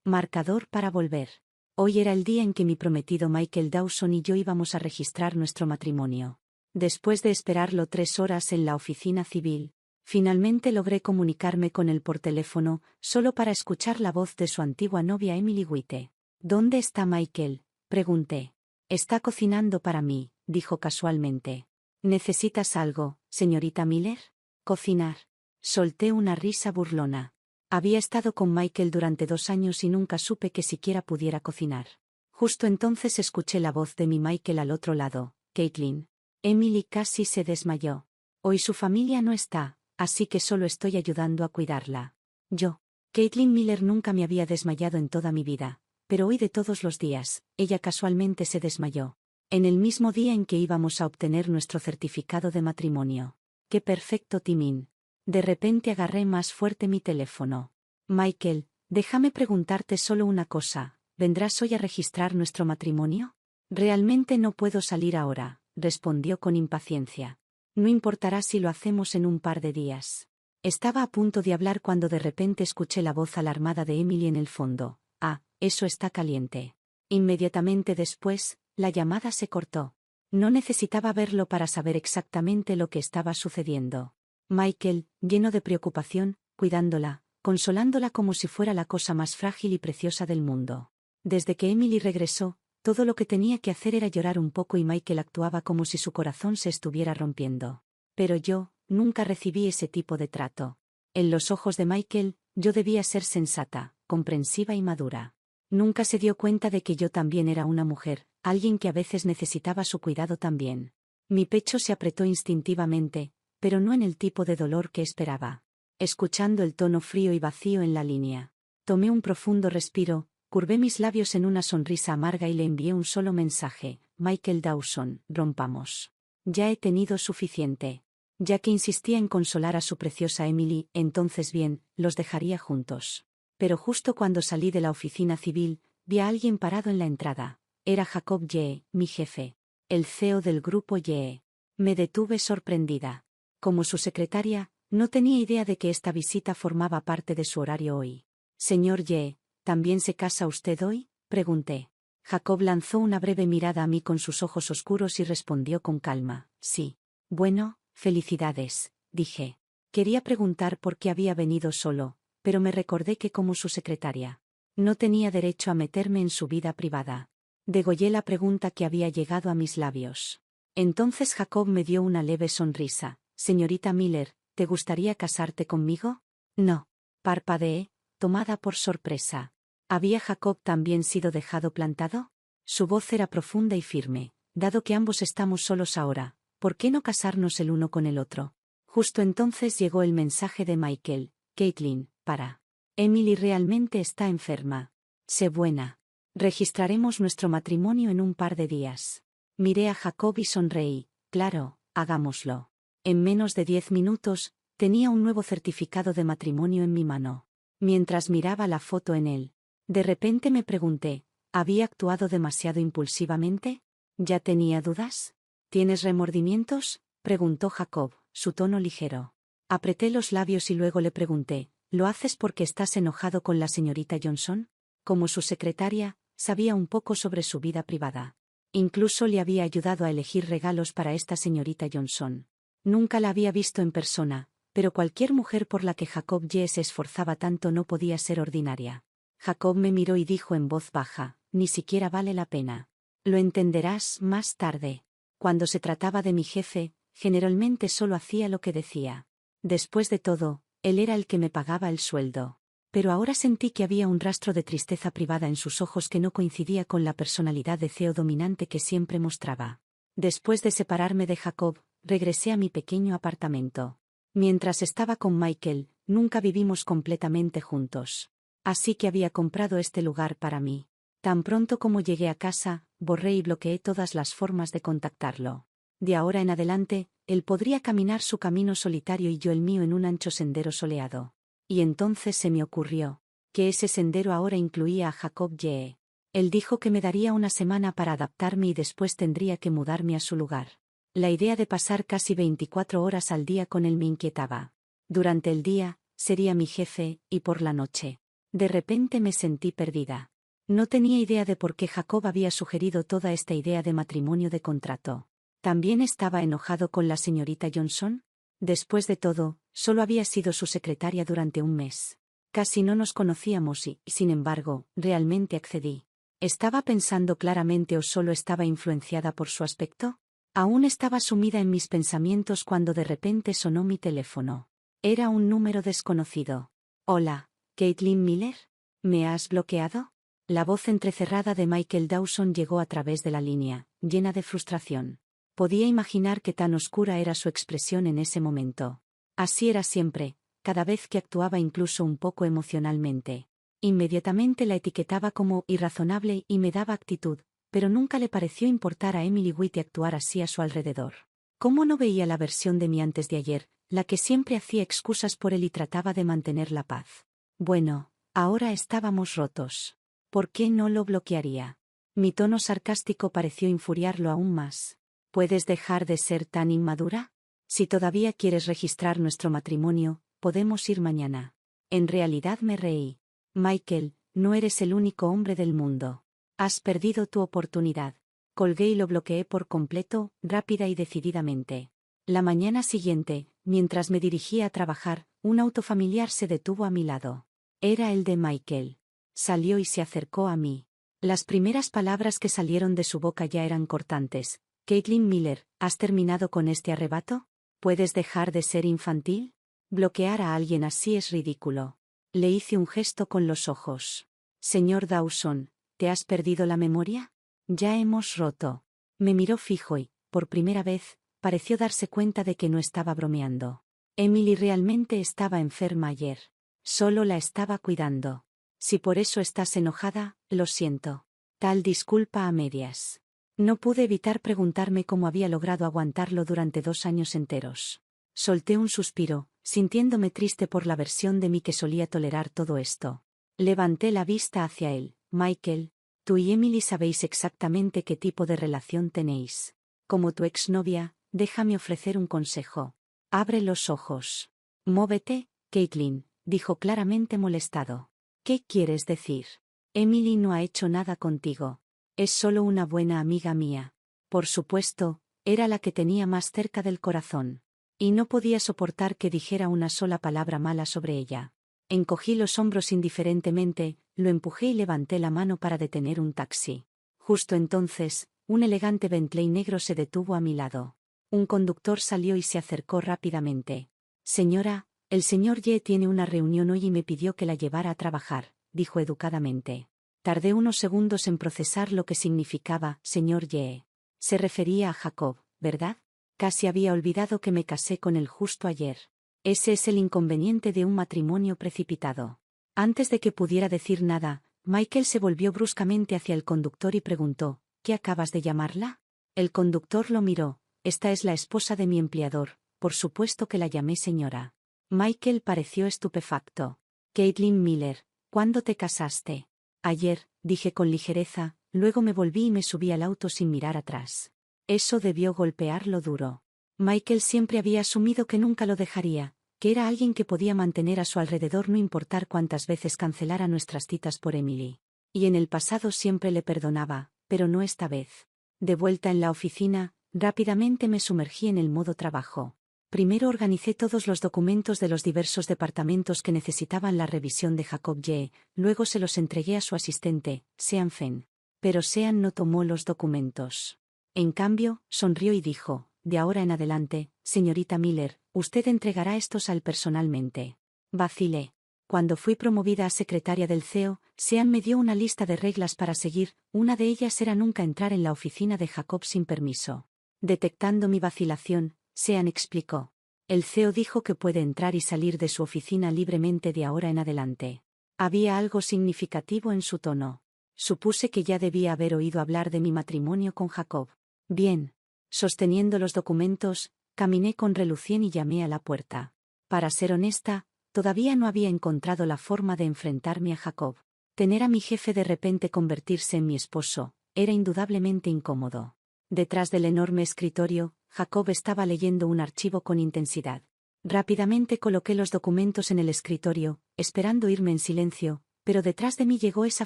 Marcador para volver. Hoy era el día en que mi prometido Michael Dawson y yo íbamos a registrar nuestro matrimonio. Después de esperarlo 3 horas en la oficina civil, finalmente logré comunicarme con él por teléfono, solo para escuchar la voz de su antigua novia Emily Witte. ¿Dónde está Michael?, pregunté. Está cocinando para mí, dijo casualmente. ¿Necesitas algo, señorita Miller? Cocinar. Solté una risa burlona. Había estado con Michael durante 2 años y nunca supe que siquiera pudiera cocinar. Justo entonces escuché la voz de mi Michael al otro lado. Caitlin. Emily casi se desmayó. Hoy su familia no está, así que solo estoy ayudando a cuidarla. Yo. Caitlin Miller nunca me había desmayado en toda mi vida, pero hoy de todos los días, ella casualmente se desmayó. En el mismo día en que íbamos a obtener nuestro certificado de matrimonio. ¡Qué perfecto timing! De repente agarré más fuerte mi teléfono. Michael, déjame preguntarte solo una cosa, ¿vendrás hoy a registrar nuestro matrimonio? Realmente no puedo salir ahora, respondió con impaciencia. No importará si lo hacemos en un par de días. Estaba a punto de hablar cuando de repente escuché la voz alarmada de Emily en el fondo. Ah, eso está caliente. Inmediatamente después, la llamada se cortó. No necesitaba verlo para saber exactamente lo que estaba sucediendo. Michael, lleno de preocupación, cuidándola, consolándola como si fuera la cosa más frágil y preciosa del mundo. Desde que Emily regresó, todo lo que tenía que hacer era llorar un poco y Michael actuaba como si su corazón se estuviera rompiendo. Pero yo, nunca recibí ese tipo de trato. En los ojos de Michael, yo debía ser sensata, comprensiva y madura. Nunca se dio cuenta de que yo también era una mujer, alguien que a veces necesitaba su cuidado también. Mi pecho se apretó instintivamente, pero no en el tipo de dolor que esperaba. Escuchando el tono frío y vacío en la línea, tomé un profundo respiro, curvé mis labios en una sonrisa amarga y le envié un solo mensaje: Michael Dawson, rompamos. Ya he tenido suficiente. Ya que insistía en consolar a su preciosa Emily, entonces bien, los dejaría juntos. Pero justo cuando salí de la oficina civil, vi a alguien parado en la entrada. Era Jacob Yee, mi jefe. El CEO del grupo Yee. Me detuve sorprendida. Como su secretaria, no tenía idea de que esta visita formaba parte de su horario hoy. Señor Yee, ¿también se casa usted hoy?, pregunté. Jacob lanzó una breve mirada a mí con sus ojos oscuros y respondió con calma: sí. Bueno, felicidades, dije. Quería preguntar por qué había venido solo, pero me recordé que como su secretaria, no tenía derecho a meterme en su vida privada. Degollé la pregunta que había llegado a mis labios. Entonces Jacob me dio una leve sonrisa. Señorita Miller, ¿te gustaría casarte conmigo? No. Parpadeé, tomada por sorpresa. ¿Había Jacob también sido dejado plantado? Su voz era profunda y firme. Dado que ambos estamos solos ahora, ¿por qué no casarnos el uno con el otro? Justo entonces llegó el mensaje de Michael. Caitlin, para. Emily realmente está enferma. Sé buena. Registraremos nuestro matrimonio en un par de días. Miré a Jacob y sonreí. Claro, hagámoslo. En menos de 10 minutos, tenía un nuevo certificado de matrimonio en mi mano. Mientras miraba la foto en él, de repente me pregunté, ¿había actuado demasiado impulsivamente? ¿Ya tenía dudas? ¿Tienes remordimientos?, preguntó Jacob, su tono ligero. Apreté los labios y luego le pregunté, ¿lo haces porque estás enojado con la señorita Johnson? Como su secretaria, sabía un poco sobre su vida privada. Incluso le había ayudado a elegir regalos para esta señorita Johnson. Nunca la había visto en persona, pero cualquier mujer por la que Jacob Yee se esforzaba tanto no podía ser ordinaria. Jacob me miró y dijo en voz baja, ni siquiera vale la pena. Lo entenderás más tarde. Cuando se trataba de mi jefe, generalmente solo hacía lo que decía. Después de todo, él era el que me pagaba el sueldo. Pero ahora sentí que había un rastro de tristeza privada en sus ojos que no coincidía con la personalidad de CEO dominante que siempre mostraba. Después de separarme de Jacob, regresé a mi pequeño apartamento. Mientras estaba con Michael, nunca vivimos completamente juntos. Así que había comprado este lugar para mí. Tan pronto como llegué a casa, borré y bloqueé todas las formas de contactarlo. De ahora en adelante, él podría caminar su camino solitario y yo el mío en un ancho sendero soleado. Y entonces se me ocurrió que ese sendero ahora incluía a Jacob Yee. Él dijo que me daría una semana para adaptarme y después tendría que mudarme a su lugar. La idea de pasar casi 24 horas al día con él me inquietaba. Durante el día, sería mi jefe, y por la noche, De repente me sentí perdida. No tenía idea de por qué Jacob había sugerido toda esta idea de matrimonio de contrato. ¿También estaba enojado con la señorita Johnson? Después de todo, solo había sido su secretaria durante un mes. Casi no nos conocíamos y, sin embargo, realmente accedí. ¿Estaba pensando claramente o solo estaba influenciada por su aspecto? Aún estaba sumida en mis pensamientos cuando de repente sonó mi teléfono. Era un número desconocido. Hola, ¿Caitlin Miller? ¿Me has bloqueado? La voz entrecerrada de Michael Dawson llegó a través de la línea, llena de frustración. Podía imaginar qué tan oscura era su expresión en ese momento. Así era siempre, cada vez que actuaba incluso un poco emocionalmente. Inmediatamente la etiquetaba como irrazonable y me daba actitud, pero nunca le pareció importar a Emily White actuar así a su alrededor. ¿Cómo no veía la versión de mí antes de ayer, la que siempre hacía excusas por él y trataba de mantener la paz? Bueno, ahora estábamos rotos. ¿Por qué no lo bloquearía? Mi tono sarcástico pareció infuriarlo aún más. ¿Puedes dejar de ser tan inmadura? Si todavía quieres registrar nuestro matrimonio, podemos ir mañana. En realidad me reí. Michael, no eres el único hombre del mundo. Has perdido tu oportunidad. Colgué y lo bloqueé por completo, rápida y decididamente. La mañana siguiente, mientras me dirigía a trabajar, un auto familiar se detuvo a mi lado. Era el de Michael. Salió y se acercó a mí. Las primeras palabras que salieron de su boca ya eran cortantes. Caitlin Miller, ¿has terminado con este arrebato? ¿Puedes dejar de ser infantil? Bloquear a alguien así es ridículo. Le hice un gesto con los ojos. Señor Dawson, ¿te has perdido la memoria? Ya hemos roto. Me miró fijo y, por primera vez, pareció darse cuenta de que no estaba bromeando. Emily realmente estaba enferma ayer. Solo la estaba cuidando. Si por eso estás enojada, lo siento. Tal disculpa a medias. No pude evitar preguntarme cómo había logrado aguantarlo durante 2 años enteros. Solté un suspiro, sintiéndome triste por la versión de mí que solía tolerar todo esto. Levanté la vista hacia él. Michael, tú y Emily sabéis exactamente qué tipo de relación tenéis. Como tu exnovia, déjame ofrecer un consejo. Abre los ojos. Móvete, Caitlin, dijo claramente molestado. ¿Qué quieres decir? Emily no ha hecho nada contigo. Es solo una buena amiga mía. Por supuesto, era la que tenía más cerca del corazón. Y no podía soportar que dijera una sola palabra mala sobre ella. Encogí los hombros indiferentemente, lo empujé y levanté la mano para detener un taxi. Justo entonces, un elegante Bentley negro se detuvo a mi lado. Un conductor salió y se acercó rápidamente. Señora, el señor Ye tiene una reunión hoy y me pidió que la llevara a trabajar, dijo educadamente. Tardé unos segundos en procesar lo que significaba, señor Ye. Se refería a Jacob, ¿verdad? Casi había olvidado que me casé con él justo ayer. Ese es el inconveniente de un matrimonio precipitado. Antes de que pudiera decir nada, Michael se volvió bruscamente hacia el conductor y preguntó, ¿qué acabas de llamarla? El conductor lo miró. Esta es la esposa de mi empleador, por supuesto que la llamé señora. Michael pareció estupefacto. Caitlin Miller, ¿cuándo te casaste? Ayer, dije con ligereza, luego me volví y me subí al auto sin mirar atrás. Eso debió golpearlo duro. Michael siempre había asumido que nunca lo dejaría, que era alguien que podía mantener a su alrededor no importar cuántas veces cancelara nuestras citas por Emily. Y en el pasado siempre le perdonaba, pero no esta vez. De vuelta en la oficina, rápidamente me sumergí en el modo trabajo. Primero organicé todos los documentos de los diversos departamentos que necesitaban la revisión de Jacob Ye, luego se los entregué a su asistente, Sean Fenn. Pero Sean no tomó los documentos. En cambio, sonrió y dijo, de ahora en adelante, señorita Miller, usted entregará estos al personalmente. Vacilé. Cuando fui promovida a secretaria del CEO, Sean me dio una lista de reglas para seguir, una de ellas era nunca entrar en la oficina de Jacob sin permiso. Detectando mi vacilación, Sean explicó. El CEO dijo que puede entrar y salir de su oficina libremente de ahora en adelante. Había algo significativo en su tono. Supuse que ya debía haber oído hablar de mi matrimonio con Jacob. Bien. Sosteniendo los documentos, caminé con relucien y llamé a la puerta. Para ser honesta, todavía no había encontrado la forma de enfrentarme a Jacob. Tener a mi jefe de repente convertirse en mi esposo, era indudablemente incómodo. Detrás del enorme escritorio, Jacob estaba leyendo un archivo con intensidad. Rápidamente coloqué los documentos en el escritorio, esperando irme en silencio, pero detrás de mí llegó esa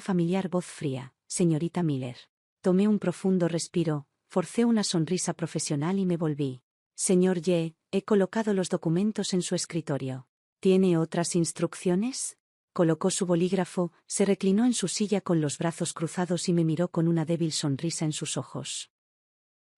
familiar voz fría: señorita Miller. Tomé un profundo respiro, forcé una sonrisa profesional y me volví. Señor Ye, he colocado los documentos en su escritorio. ¿Tiene otras instrucciones? Colocó su bolígrafo, se reclinó en su silla con los brazos cruzados y me miró con una débil sonrisa en sus ojos.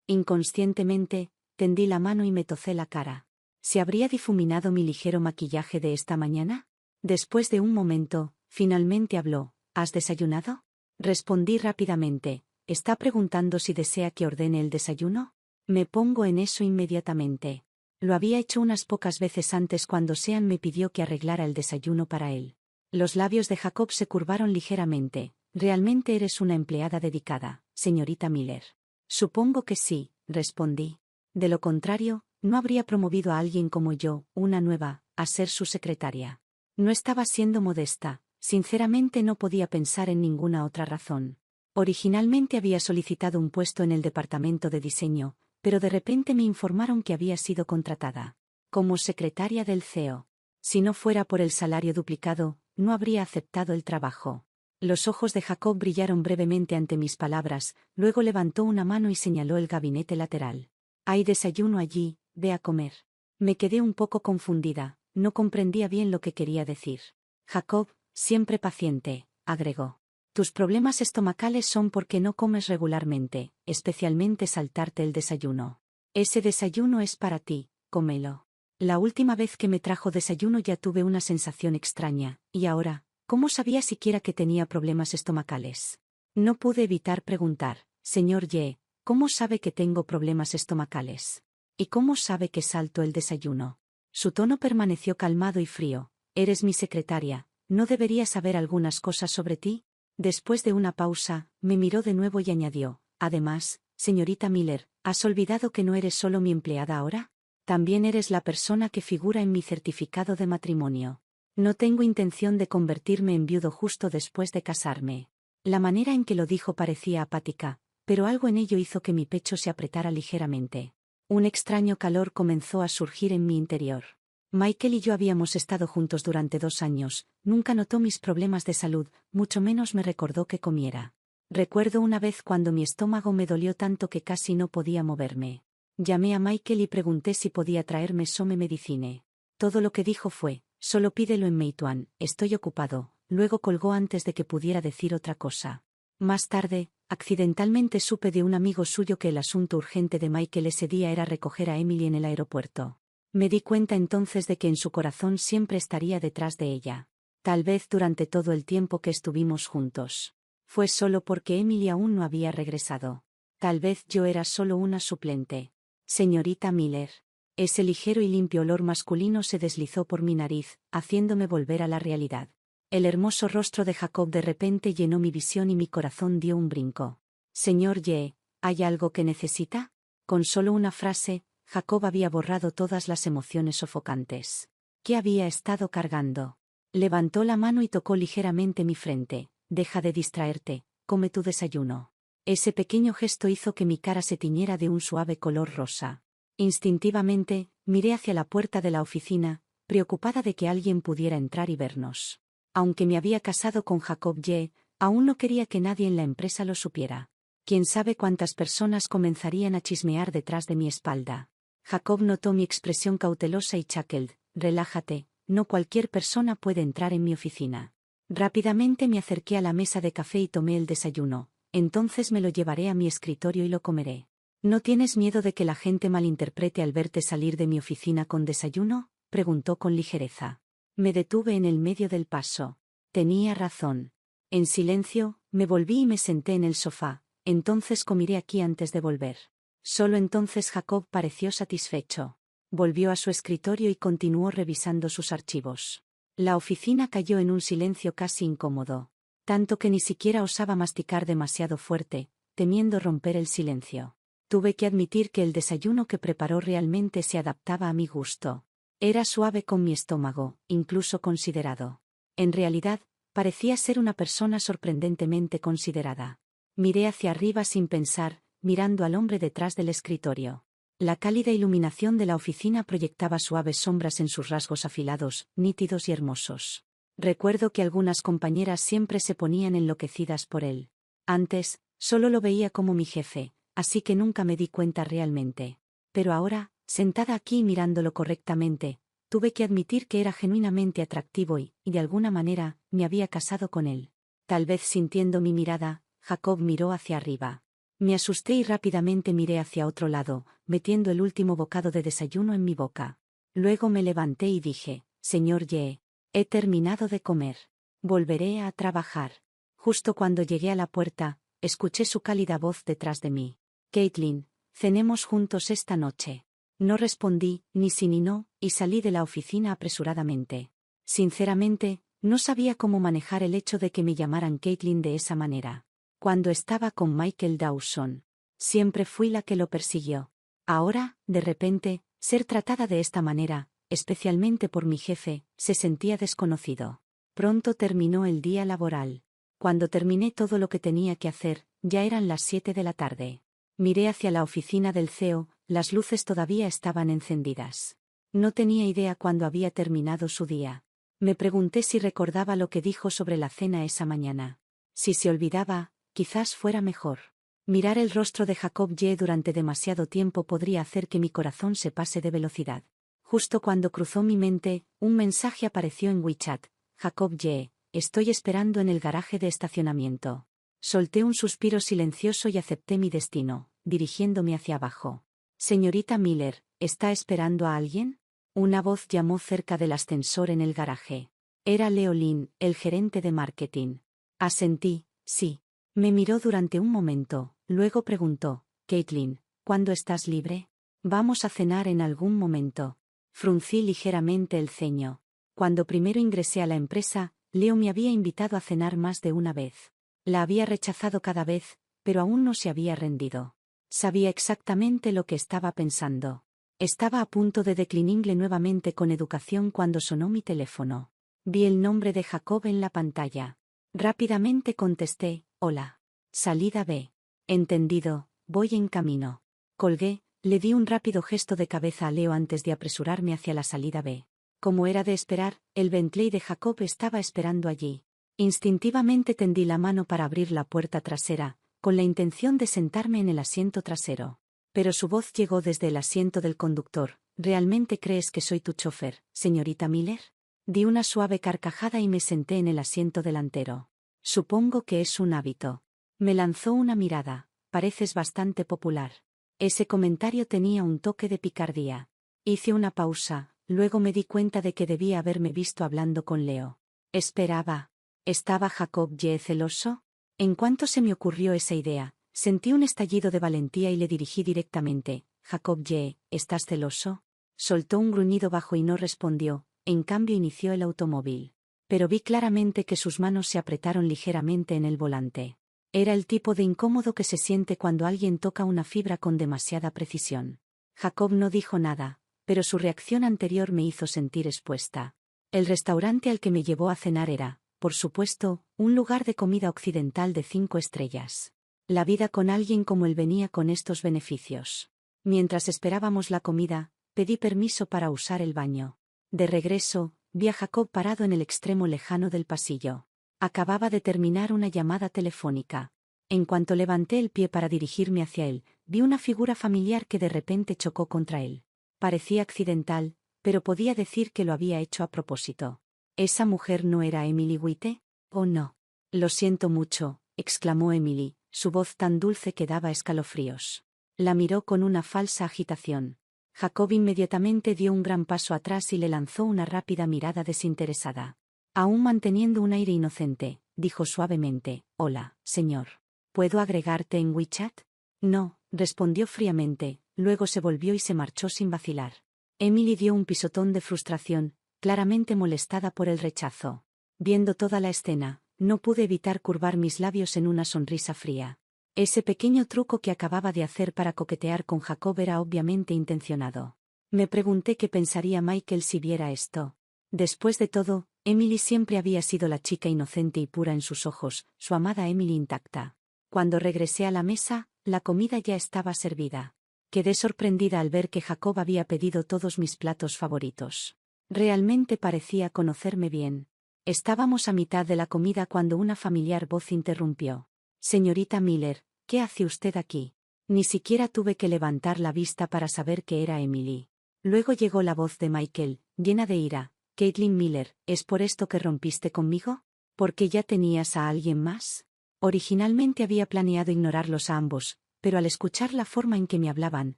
Inconscientemente, tendí la mano y me tocé la cara. ¿Se habría difuminado mi ligero maquillaje de esta mañana? Después de un momento, finalmente habló: ¿has desayunado? Respondí rápidamente. ¿Está preguntando si desea que ordene el desayuno? Me pongo en eso inmediatamente. Lo había hecho unas pocas veces antes cuando Sean me pidió que arreglara el desayuno para él. Los labios de Jacob se curvaron ligeramente. Realmente eres una empleada dedicada, señorita Miller. Supongo que sí, respondí. De lo contrario, no habría promovido a alguien como yo, una nueva, a ser su secretaria. No estaba siendo modesta, sinceramente no podía pensar en ninguna otra razón. Originalmente había solicitado un puesto en el departamento de diseño, pero de repente me informaron que había sido contratada como secretaria del CEO. Si no fuera por el salario duplicado, no habría aceptado el trabajo. Los ojos de Jacob brillaron brevemente ante mis palabras, luego levantó una mano y señaló el gabinete lateral. Hay desayuno allí, ve a comer. Me quedé un poco confundida, no comprendía bien lo que quería decir. Jacob, siempre paciente, agregó. Tus problemas estomacales son porque no comes regularmente, especialmente saltarte el desayuno. Ese desayuno es para ti, cómelo. La última vez que me trajo desayuno ya tuve una sensación extraña, y ahora, ¿cómo sabía siquiera que tenía problemas estomacales? No pude evitar preguntar: señor Ye, ¿cómo sabe que tengo problemas estomacales? ¿Y cómo sabe que salto el desayuno? Su tono permaneció calmado y frío. Eres mi secretaria, ¿no debería saber algunas cosas sobre ti? Después de una pausa, me miró de nuevo y añadió: además, señorita Miller, ¿has olvidado que no eres solo mi empleada ahora? También eres la persona que figura en mi certificado de matrimonio. No tengo intención de convertirme en viudo justo después de casarme. La manera en que lo dijo parecía apática, pero algo en ello hizo que mi pecho se apretara ligeramente. Un extraño calor comenzó a surgir en mi interior. Michael y yo habíamos estado juntos durante 2 años, nunca notó mis problemas de salud, mucho menos me recordó que comiera. Recuerdo una vez cuando mi estómago me dolió tanto que casi no podía moverme. Llamé a Michael y pregunté si podía traerme Some Medicine. Todo lo que dijo fue: solo pídelo en Meituan, estoy ocupado. Luego colgó antes de que pudiera decir otra cosa. Más tarde, accidentalmente supe de un amigo suyo que el asunto urgente de Michael ese día era recoger a Emily en el aeropuerto. Me di cuenta entonces de que en su corazón siempre estaría detrás de ella. Tal vez durante todo el tiempo que estuvimos juntos. Fue solo porque Emily aún no había regresado. Tal vez yo era solo una suplente. Señorita Miller. Ese ligero y limpio olor masculino se deslizó por mi nariz, haciéndome volver a la realidad. El hermoso rostro de Jacob de repente llenó mi visión y mi corazón dio un brinco. Señor Ye, ¿hay algo que necesita? Con solo una frase, Jacob había borrado todas las emociones sofocantes. ¿Qué había estado cargando? Levantó la mano y tocó ligeramente mi frente. Deja de distraerte, come tu desayuno. Ese pequeño gesto hizo que mi cara se tiñera de un suave color rosa. Instintivamente, miré hacia la puerta de la oficina, preocupada de que alguien pudiera entrar y vernos. Aunque me había casado con Jacob Ye, aún no quería que nadie en la empresa lo supiera. Quién sabe cuántas personas comenzarían a chismear detrás de mi espalda. Jacob notó mi expresión cautelosa y chuckled: relájate, no cualquier persona puede entrar en mi oficina. Rápidamente me acerqué a la mesa de café y tomé el desayuno. Entonces me lo llevaré a mi escritorio y lo comeré. ¿No tienes miedo de que la gente malinterprete al verte salir de mi oficina con desayuno?, preguntó con ligereza. Me detuve en el medio del paso. Tenía razón. En silencio, me volví y me senté en el sofá. Entonces comeré aquí antes de volver. Solo entonces Jacob pareció satisfecho. Volvió a su escritorio y continuó revisando sus archivos. La oficina cayó en un silencio casi incómodo. Tanto que ni siquiera osaba masticar demasiado fuerte, temiendo romper el silencio. Tuve que admitir que el desayuno que preparó realmente se adaptaba a mi gusto. Era suave con mi estómago, incluso considerado. En realidad, parecía ser una persona sorprendentemente considerada. Miré hacia arriba sin pensar, mirando al hombre detrás del escritorio. La cálida iluminación de la oficina proyectaba suaves sombras en sus rasgos afilados, nítidos y hermosos. Recuerdo que algunas compañeras siempre se ponían enloquecidas por él. Antes, solo lo veía como mi jefe, así que nunca me di cuenta realmente. Pero ahora, sentada aquí mirándolo correctamente, tuve que admitir que era genuinamente atractivo y, de alguna manera, me había casado con él. Tal vez sintiendo mi mirada, Jacob miró hacia arriba. Me asusté y rápidamente miré hacia otro lado, metiendo el último bocado de desayuno en mi boca. Luego me levanté y dije, Señor Ye, he terminado de comer. Volveré a trabajar. Justo cuando llegué a la puerta, escuché su cálida voz detrás de mí. Caitlin, cenemos juntos esta noche. No respondí, ni sí ni no, y salí de la oficina apresuradamente. Sinceramente, no sabía cómo manejar el hecho de que me llamaran Caitlin de esa manera. Cuando estaba con Michael Dawson, siempre fui la que lo persiguió. Ahora, de repente, ser tratada de esta manera, especialmente por mi jefe, se sentía desconocido. Pronto terminó el día laboral. Cuando terminé todo lo que tenía que hacer, ya eran las 7 de la tarde. Miré hacia la oficina del CEO, las luces todavía estaban encendidas. No tenía idea cuándo había terminado su día. Me pregunté si recordaba lo que dijo sobre la cena esa mañana. Si se olvidaba, quizás fuera mejor. Mirar el rostro de Jacob Ye durante demasiado tiempo podría hacer que mi corazón se pase de velocidad. Justo cuando cruzó mi mente, un mensaje apareció en WeChat. Jacob Ye, estoy esperando en el garaje de estacionamiento. Solté un suspiro silencioso y acepté mi destino, dirigiéndome hacia abajo. Señorita Miller, ¿está esperando a alguien? Una voz llamó cerca del ascensor en el garaje. Era Leo Lin, el gerente de marketing. Asentí, sí. Me miró durante un momento, luego preguntó, Caitlin, ¿cuándo estás libre? Vamos a cenar en algún momento. Fruncí ligeramente el ceño. Cuando primero ingresé a la empresa, Leo me había invitado a cenar más de una vez. La había rechazado cada vez, pero aún no se había rendido. Sabía exactamente lo que estaba pensando. Estaba a punto de declinarle nuevamente con educación cuando sonó mi teléfono. Vi el nombre de Jacob en la pantalla. Rápidamente contesté, hola. Salida B. Entendido, voy en camino. Colgué, le di un rápido gesto de cabeza a Leo antes de apresurarme hacia la salida B. Como era de esperar, el Bentley de Jacob estaba esperando allí. Instintivamente tendí la mano para abrir la puerta trasera, con la intención de sentarme en el asiento trasero. Pero su voz llegó desde el asiento del conductor. ¿Realmente crees que soy tu chofer, señorita Miller? Di una suave carcajada y me senté en el asiento delantero. Supongo que es un hábito. Me lanzó una mirada. Pareces bastante popular. Ese comentario tenía un toque de picardía. Hice una pausa, luego me di cuenta de que debía haberme visto hablando con Leo. Esperaba. ¿Estaba Jacob Ye celoso? En cuanto se me ocurrió esa idea, sentí un estallido de valentía y le dirigí directamente. Jacob Ye, ¿estás celoso? Soltó un gruñido bajo y no respondió, en cambio inició el automóvil. Pero vi claramente que sus manos se apretaron ligeramente en el volante. Era el tipo de incómodo que se siente cuando alguien toca una fibra con demasiada precisión. Jacob no dijo nada, pero su reacción anterior me hizo sentir expuesta. El restaurante al que me llevó a cenar era, por supuesto, un lugar de comida occidental de 5 estrellas. La vida con alguien como él venía con estos beneficios. Mientras esperábamos la comida, pedí permiso para usar el baño. De regreso, vi a Jacob parado en el extremo lejano del pasillo. Acababa de terminar una llamada telefónica. En cuanto levanté el pie para dirigirme hacia él, vi una figura familiar que de repente chocó contra él. Parecía accidental, pero podía decir que lo había hecho a propósito. ¿Esa mujer no era Emily White? ¿O no? Lo siento mucho, exclamó Emily, su voz tan dulce que daba escalofríos. La miró con una falsa agitación. Jacob inmediatamente dio un gran paso atrás y le lanzó una rápida mirada desinteresada. Aún manteniendo un aire inocente, dijo suavemente, «Hola, señor. ¿Puedo agregarte en WeChat?» «No», respondió fríamente, luego se volvió y se marchó sin vacilar. Emily dio un pisotón de frustración, claramente molestada por el rechazo. Viendo toda la escena, no pude evitar curvar mis labios en una sonrisa fría. Ese pequeño truco que acababa de hacer para coquetear con Jacob era obviamente intencionado. Me pregunté qué pensaría Michael si viera esto. Después de todo, Emily siempre había sido la chica inocente y pura en sus ojos, su amada Emily intacta. Cuando regresé a la mesa, la comida ya estaba servida. Quedé sorprendida al ver que Jacob había pedido todos mis platos favoritos. Realmente parecía conocerme bien. Estábamos a mitad de la comida cuando una familiar voz interrumpió. Señorita Miller, ¿qué hace usted aquí? Ni siquiera tuve que levantar la vista para saber que era Emily. Luego llegó la voz de Michael, llena de ira. Caitlin Miller, ¿es por esto que rompiste conmigo? ¿Porque ya tenías a alguien más? Originalmente había planeado ignorarlos a ambos, pero al escuchar la forma en que me hablaban,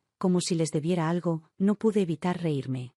como si les debiera algo, no pude evitar reírme.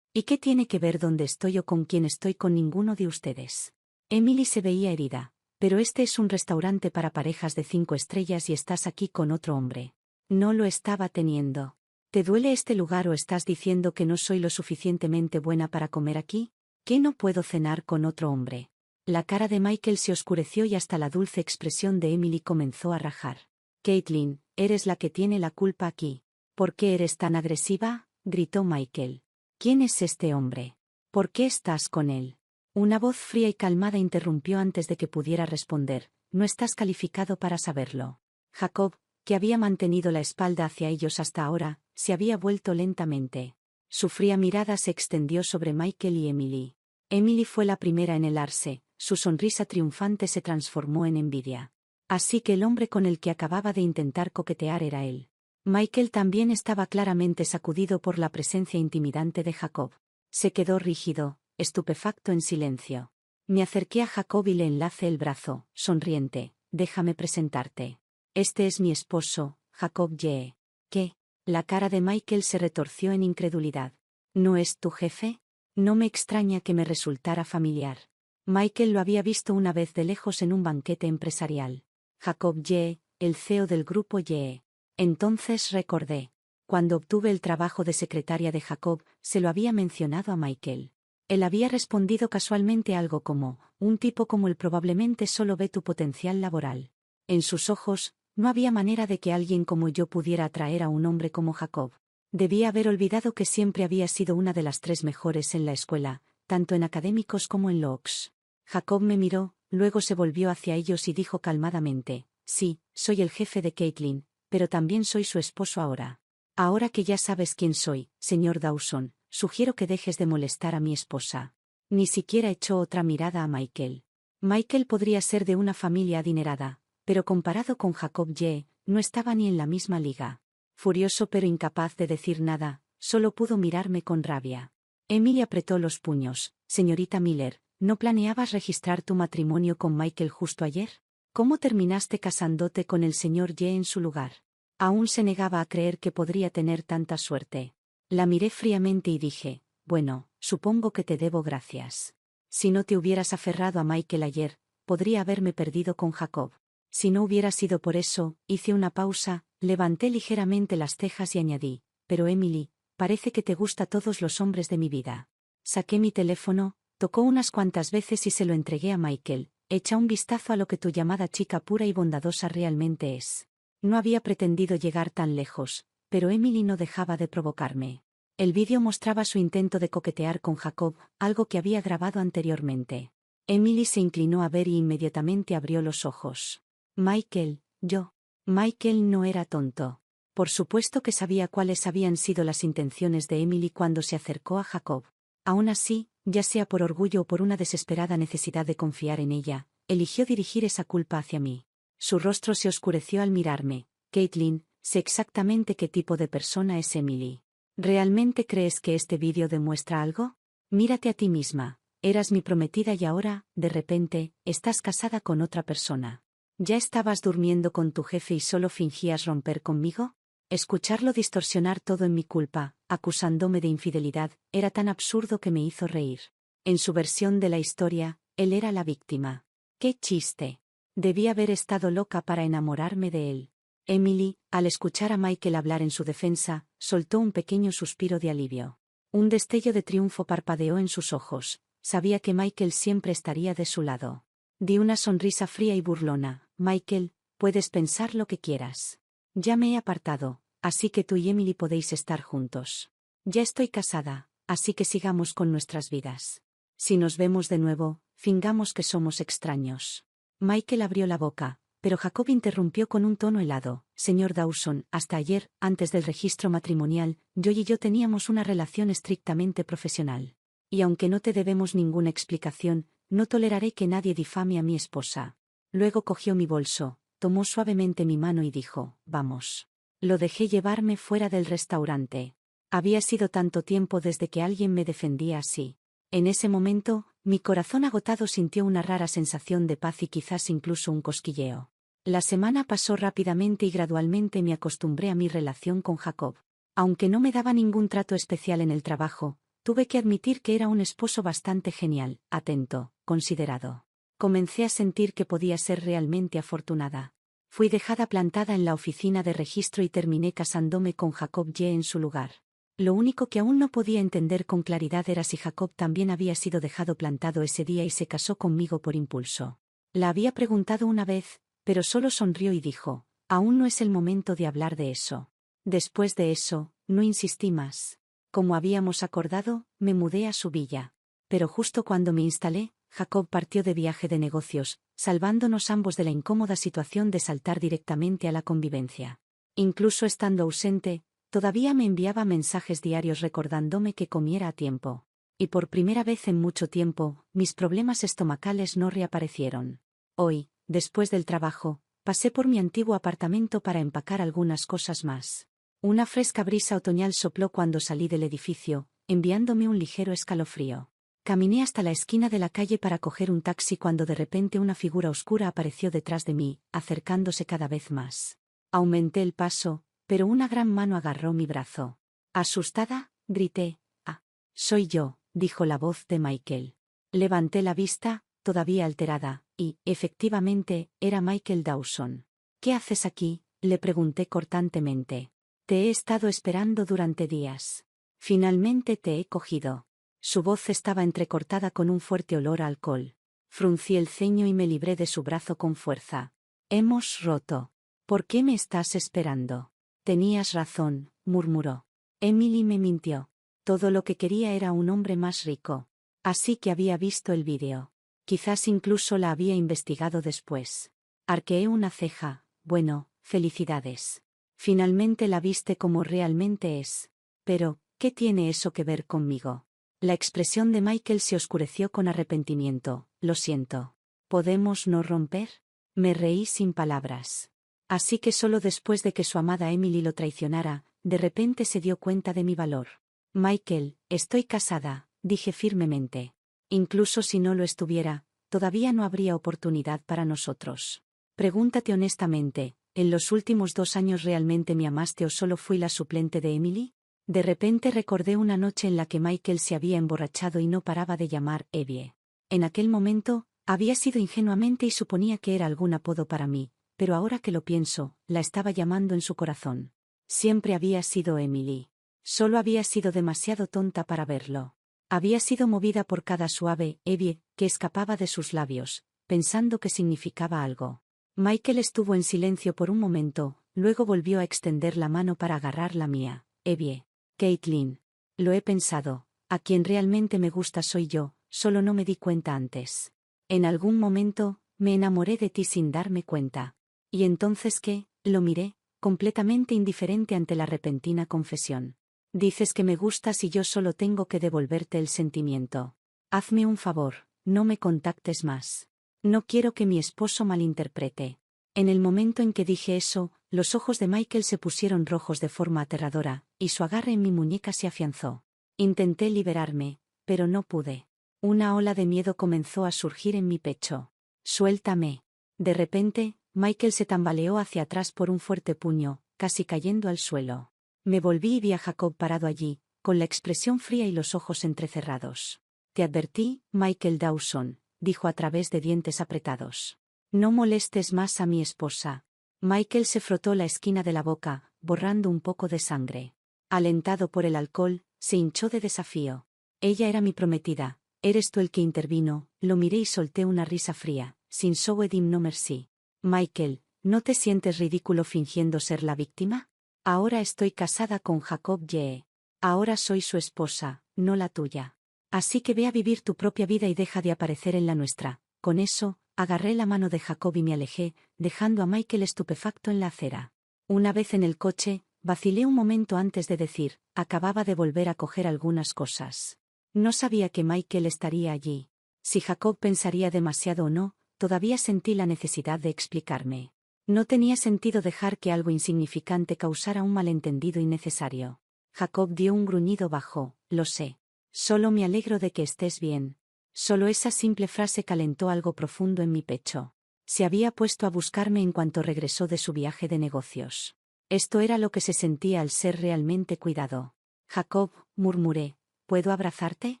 ¿Y qué tiene que ver dónde estoy o con quién estoy con ninguno de ustedes? Emily se veía herida. Pero este es un restaurante para parejas de 5 estrellas y estás aquí con otro hombre. No lo estaba teniendo. ¿Te duele este lugar o estás diciendo que no soy lo suficientemente buena para comer aquí? ¿Que no puedo cenar con otro hombre? La cara de Michael se oscureció y hasta la dulce expresión de Emily comenzó a rajar. Caitlin, eres la que tiene la culpa aquí. ¿Por qué eres tan agresiva? Gritó Michael. ¿Quién es este hombre? ¿Por qué estás con él? Una voz fría y calmada interrumpió antes de que pudiera responder. No estás calificado para saberlo. Jacob, que había mantenido la espalda hacia ellos hasta ahora, se había vuelto lentamente. Su fría mirada se extendió sobre Michael y Emily. Emily fue la primera en helarse, su sonrisa triunfante se transformó en envidia. Así que el hombre con el que acababa de intentar coquetear era él. Michael también estaba claramente sacudido por la presencia intimidante de Jacob. Se quedó rígido, estupefacto en silencio. Me acerqué a Jacob y le enlacé el brazo, sonriente. Déjame presentarte. Este es mi esposo, Jacob Yee. ¿Qué? La cara de Michael se retorció en incredulidad. ¿No es tu jefe? No me extraña que me resultara familiar. Michael lo había visto una vez de lejos en un banquete empresarial. Jacob Yee, el CEO del grupo Yee. Entonces recordé. Cuando obtuve el trabajo de secretaria de Jacob, se lo había mencionado a Michael. Él había respondido casualmente algo como, un tipo como él probablemente solo ve tu potencial laboral. En sus ojos, no había manera de que alguien como yo pudiera atraer a un hombre como Jacob. Debía haber olvidado que siempre había sido una de las 3 mejores en la escuela, tanto en académicos como en looks. Jacob me miró, luego se volvió hacia ellos y dijo calmadamente, sí, soy el jefe de Caitlin, pero también soy su esposo ahora. Ahora que ya sabes quién soy, señor Dawson, sugiero que dejes de molestar a mi esposa. Ni siquiera echó otra mirada a Michael. Michael podría ser de una familia adinerada, pero comparado con Jacob Yee, no estaba ni en la misma liga. Furioso pero incapaz de decir nada, solo pudo mirarme con rabia. Emily apretó los puños. Señorita Miller, ¿no planeabas registrar tu matrimonio con Michael justo ayer? ¿Cómo terminaste casándote con el señor Yee en su lugar? Aún se negaba a creer que podría tener tanta suerte. La miré fríamente y dije, bueno, supongo que te debo gracias. Si no te hubieras aferrado a Michael ayer, podría haberme perdido con Jacob. Si no hubiera sido por eso, hice una pausa, levanté ligeramente las cejas y añadí, pero Emily, parece que te gusta todos los hombres de mi vida. Saqué mi teléfono, tocó unas cuantas veces y se lo entregué a Michael. Echa un vistazo a lo que tu llamada chica pura y bondadosa realmente es. No había pretendido llegar tan lejos, pero Emily no dejaba de provocarme. El vídeo mostraba su intento de coquetear con Jacob, algo que había grabado anteriormente. Emily se inclinó a ver y inmediatamente abrió los ojos. Michael, yo. Michael no era tonto. Por supuesto que sabía cuáles habían sido las intenciones de Emily cuando se acercó a Jacob. Aún así, ya sea por orgullo o por una desesperada necesidad de confiar en ella, eligió dirigir esa culpa hacia mí. Su rostro se oscureció al mirarme. Caitlin, sé exactamente qué tipo de persona es Emily. ¿Realmente crees que este vídeo demuestra algo? Mírate a ti misma. Eras mi prometida y ahora, de repente, estás casada con otra persona. ¿Ya estabas durmiendo con tu jefe y solo fingías romper conmigo? Escucharlo distorsionar todo en mi culpa, acusándome de infidelidad, era tan absurdo que me hizo reír. En su versión de la historia, él era la víctima. ¡Qué chiste! Debí haber estado loca para enamorarme de él. Emily, al escuchar a Michael hablar en su defensa, soltó un pequeño suspiro de alivio. Un destello de triunfo parpadeó en sus ojos. Sabía que Michael siempre estaría de su lado. Di una sonrisa fría y burlona. Michael, puedes pensar lo que quieras. Ya me he apartado, así que tú y Emily podéis estar juntos. Ya estoy casada, así que sigamos con nuestras vidas. Si nos vemos de nuevo, fingamos que somos extraños. Michael abrió la boca, pero Jacob interrumpió con un tono helado. Señor Dawson, hasta ayer, antes del registro matrimonial, Joy y yo teníamos una relación estrictamente profesional. Y aunque no te debemos ninguna explicación, no toleraré que nadie difame a mi esposa. Luego cogió mi bolso, tomó suavemente mi mano y dijo, vamos. Lo dejé llevarme fuera del restaurante. Había sido tanto tiempo desde que alguien me defendía así. En ese momento, mi corazón agotado sintió una rara sensación de paz y quizás incluso un cosquilleo. La semana pasó rápidamente y gradualmente me acostumbré a mi relación con Jacob. Aunque no me daba ningún trato especial en el trabajo, tuve que admitir que era un esposo bastante genial, atento, considerado. Comencé a sentir que podía ser realmente afortunada. Fui dejada plantada en la oficina de registro y terminé casándome con Jacob Ye en su lugar. Lo único que aún no podía entender con claridad era si Jacob también había sido dejado plantado ese día y se casó conmigo por impulso. La había preguntado una vez, pero solo sonrió y dijo, aún no es el momento de hablar de eso. Después de eso, no insistí más. Como habíamos acordado, me mudé a su villa. Pero justo cuando me instalé, Jacob partió de viaje de negocios, salvándonos ambos de la incómoda situación de saltar directamente a la convivencia. Incluso estando ausente, todavía me enviaba mensajes diarios recordándome que comiera a tiempo. Y por primera vez en mucho tiempo, mis problemas estomacales no reaparecieron. Hoy, después del trabajo, pasé por mi antiguo apartamento para empacar algunas cosas más. Una fresca brisa otoñal sopló cuando salí del edificio, enviándome un ligero escalofrío. Caminé hasta la esquina de la calle para coger un taxi cuando de repente una figura oscura apareció detrás de mí, acercándose cada vez más. Aumenté el paso, pero una gran mano agarró mi brazo. Asustada, grité, «Ah, soy yo», dijo la voz de Michael. Levanté la vista, todavía alterada, y, efectivamente, era Michael Dawson. «¿Qué haces aquí?», le pregunté cortantemente. «Te he estado esperando durante días. Finalmente te he cogido». Su voz estaba entrecortada con un fuerte olor a alcohol. Fruncí el ceño y me libré de su brazo con fuerza. «Hemos roto. ¿Por qué me estás esperando?» «Tenías razón», murmuró. «Emily me mintió. Todo lo que quería era un hombre más rico. Así que había visto el vídeo. Quizás incluso la había investigado después». Arqueé una ceja. «Bueno, felicidades. Finalmente la viste como realmente es. Pero, ¿qué tiene eso que ver conmigo?» La expresión de Michael se oscureció con arrepentimiento. «Lo siento. ¿Podemos no romper?» Me reí sin palabras. Así que solo después de que su amada Emily lo traicionara, de repente se dio cuenta de mi valor. «Michael, estoy casada», dije firmemente. «Incluso si no lo estuviera, todavía no habría oportunidad para nosotros. Pregúntate honestamente, ¿en los últimos 2 años realmente me amaste o solo fui la suplente de Emily?» De repente recordé una noche en la que Michael se había emborrachado y no paraba de llamar Evie. En aquel momento, había sido ingenuamente y suponía que era algún apodo para mí, pero ahora que lo pienso, la estaba llamando en su corazón. Siempre había sido Emily. Solo había sido demasiado tonta para verlo. Había sido movida por cada suave Evie que escapaba de sus labios, pensando que significaba algo. Michael estuvo en silencio por un momento, luego volvió a extender la mano para agarrar la mía. «Evie. Caitlin. Lo he pensado, a quien realmente me gusta soy yo, solo no me di cuenta antes. En algún momento, me enamoré de ti sin darme cuenta». «¿Y entonces qué?», lo miré, completamente indiferente ante la repentina confesión. «Dices que me gustas y yo solo tengo que devolverte el sentimiento. Hazme un favor, no me contactes más. No quiero que mi esposo malinterprete». En el momento en que dije eso, los ojos de Michael se pusieron rojos de forma aterradora, y su agarre en mi muñeca se afianzó. Intenté liberarme, pero no pude. Una ola de miedo comenzó a surgir en mi pecho. «Suéltame». De repente, Michael se tambaleó hacia atrás por un fuerte puño, casi cayendo al suelo. Me volví y vi a Jacob parado allí, con la expresión fría y los ojos entrecerrados. «Te advertí, Michael Dawson», dijo a través de dientes apretados. «No molestes más a mi esposa». Michael se frotó la esquina de la boca, borrando un poco de sangre. Alentado por el alcohol, se hinchó de desafío. «Ella era mi prometida. Eres tú el que intervino». Lo miré y solté una risa fría. «Sin so Edim no merci». «Michael, ¿no te sientes ridículo fingiendo ser la víctima? Ahora estoy casada con Jacob Yee. Ahora soy su esposa, no la tuya. Así que ve a vivir tu propia vida y deja de aparecer en la nuestra». Con eso, agarré la mano de Jacob y me alejé, dejando a Michael estupefacto en la acera. Una vez en el coche, vacilé un momento antes de decir, acababa de volver a coger algunas cosas. No sabía que Michael estaría allí. Si Jacob pensaría demasiado o no, todavía sentí la necesidad de explicarme. No tenía sentido dejar que algo insignificante causara un malentendido innecesario. Jacob dio un gruñido bajo. Lo sé. Solo me alegro de que estés bien. Solo esa simple frase calentó algo profundo en mi pecho. Se había puesto a buscarme en cuanto regresó de su viaje de negocios. Esto era lo que se sentía al ser realmente cuidado. Jacob, murmuré, ¿puedo abrazarte?